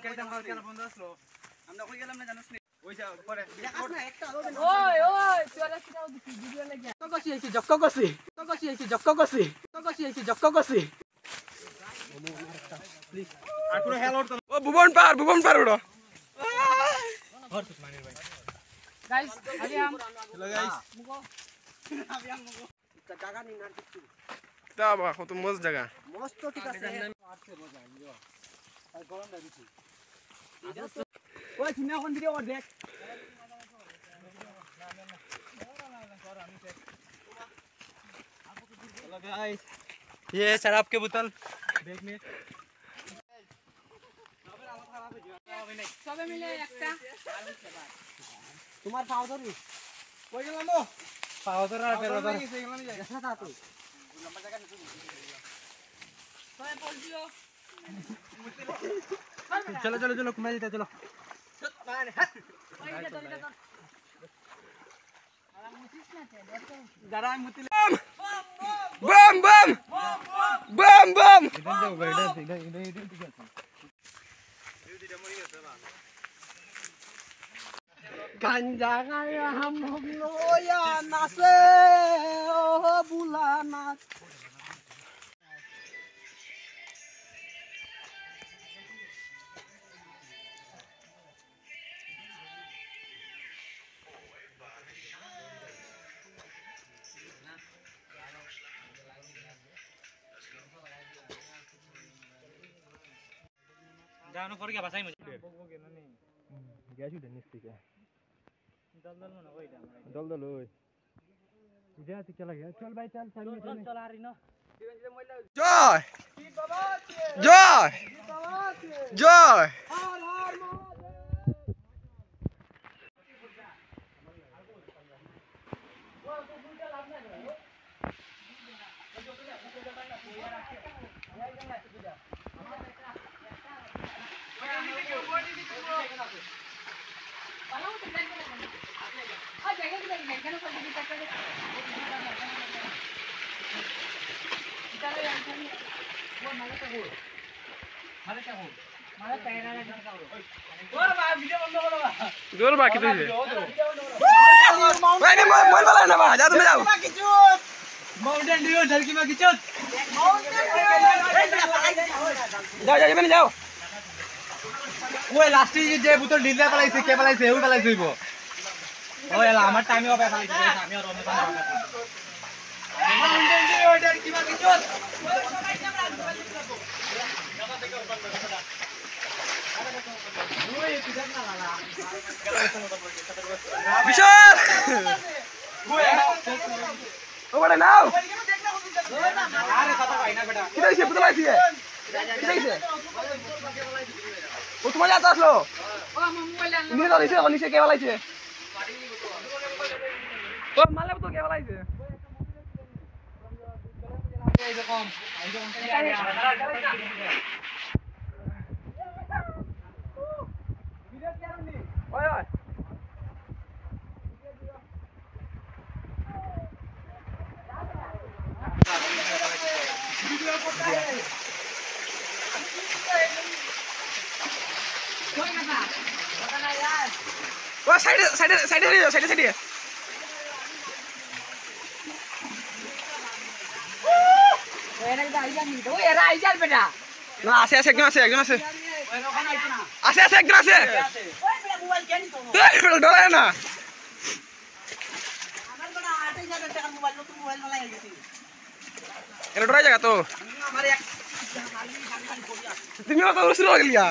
খেলা বন্ধ আসলো আমরা কই গেলাম না জানোস নি ওই যা পরে দেখাস না একটা ওই ওই তোরা কি দাও দিছি ভিডিও লাগি তো কসি আইছি জক্ক কসি আর পুরো হেল উঠতো ও ভুবন পার ওড়ো और कुछ मानिर भाई गाइस अभी हम हेलो गाइस मुको अभी हम मुको জায়গা নি নার কিছু তা বা কত মজ জায়গা মস্ত ঠিক আছে আরছে মজা ইয়ো আর গরম লাগছে ওই চিনা কোন ভিডিও কর দেখ हेलो गाइस ये शराब के बोतल बैग में সবে মিলে একটা তোমার পাউডার কই গেল নো পাউডার আর পেরোডার দেখা তা তো লম্বা জায়গা নিতে সবাই বল দিও चलो चलो चलो घुमा देते चलो ওই এটা তো আরাম মুছিস না তে দেখো जरा मुतिल बम बम बम बम इधर जाओ इधर ठीक है गांजा गाया हम लोया नाचे ओ बुलाना जानो पर क्या भाषा ही मुझे गया छूटे निस्ती क्या दलदल न होई दल दल ओए तुझे आती चला गया चल भाई चल चल चल आ रही ना জয় জয় জয় দূর বাকি তুই ভাই মই বলা না যা তুমি যাও माउंटेन ड्यू ढलकी में खिंचो যাও যাও যাবেন যাও ওই লাস্টে যে বুতল ঢিলা পালাইছে কে পালাইছে হেউ পালাইছে হইবো ওই এলা আমার টাইমে হবে পালাইছে আমি আর অন্য কাম করব মাউন্টেন ड्यू ढलकी में खिंचो ওই কিধর না লালা বিশাল ও বড় নাও আরে কথা ভাই না বেটা কি হইছে পুতলা আইছে কি হইছে ও তোমার যাতা আসলো ও মোবাইল আনলো নিয়ে দাও নিচে কে বলাইছে ও মারলে তো কে বলাইছে এইরকম ওই ওই कोई ना था पता ना यार ও সাইডে এরা কি আইজা নি তো এরা আইজা বেটা না আছে একজন আছে ওই ওখানে আইতো না আছে একজন আছে ওই বেটা মোবাইল কেন তো ডরে না আমার বেটা 8000 টাকার মোবাইল নতুন মোবাইল মালাই গেছে এটা ডরাই জায়গা তো আমার এক তুমি কত শুরু হয়ে গেলিয়া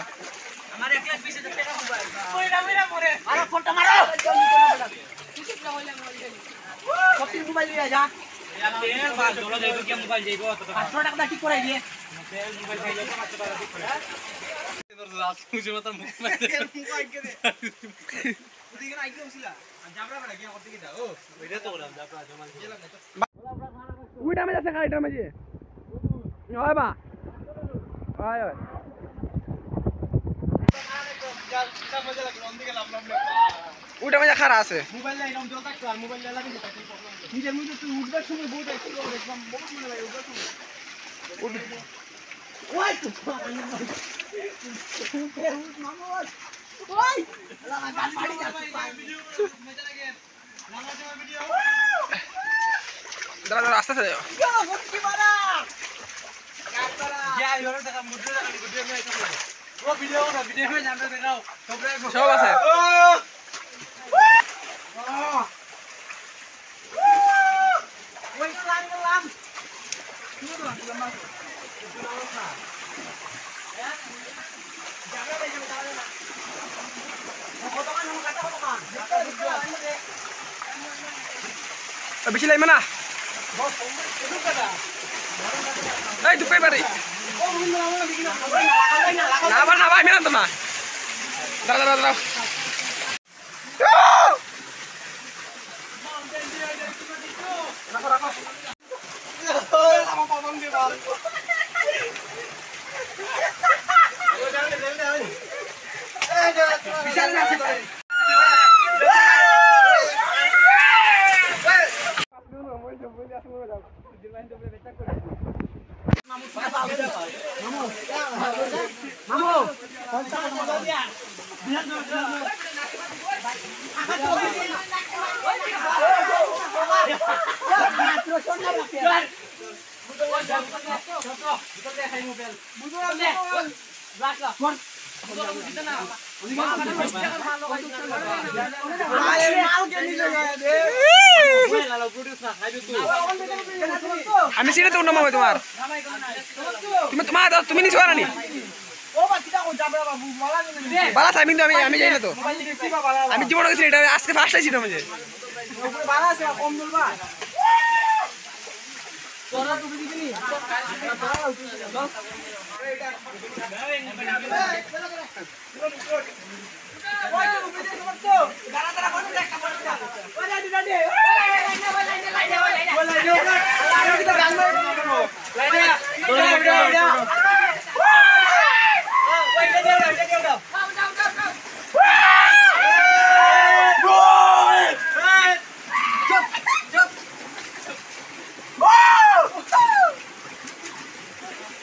আমার 1,20,000 টাকা মোবাইল ওইটা পরে আরে ফোনটা মারো কিছু না হইলে মোবাইল কত মোবাইল নিয়ে যা তেল বাল দোলো যাইবো কি মোবাইল যাইবো তো 500 টাকা ঠিক করে দিয়ে তেল মোবাইল যাইবো 500 টাকা ঠিক করে তোর রাত মুজে মত মুখ মে মুখ আইকে দে ওদিকে না আইকে উছিলা জাবরা বড় কি করতে কি দাও ওইটা তো ওরা জাবরা জমা গেলাম না উইটা মে যাচ্ছে গাড়িটার মাঝে ওই বা ওই ওই মজা লাগে ওদিকে লাভ উইটা মে খারা আছে মোবাইল নাই নাম জল থাকতো আর মোবাইল লাগা দিতে তাই প্রবলেম নিজের মধ্যে তুই উঠবার সময় বহুত একটু একদম বহুত মনে হয় উঠবার সময় ওই তো ওই আল্লাহ গান মারি যাচ্ছে দাঁড়া দাঁড়া আস্তে আস্তে যাও কি মারা क्या यार देखा मुद्दे में ऐसा वो वीडियो में जानते देखाओ সব আছে ওই গেলাম বেশি লাগবে না এই দুপে বাড়ি না ভাই মেরা তো না দাঁড়া দাঁড়া দাঁড়া বিশাল আছে আমি সিনে তো নামাবো তোমার তুমি নিছো না নি বালা টাইমিং তো আমি যাই না তো আমি জীবন গেছি এটা আজকে ফার্স্ট আইছি তো মুঝে বালা আছে কম বলবা তোরা তো বুঝি নি তোরা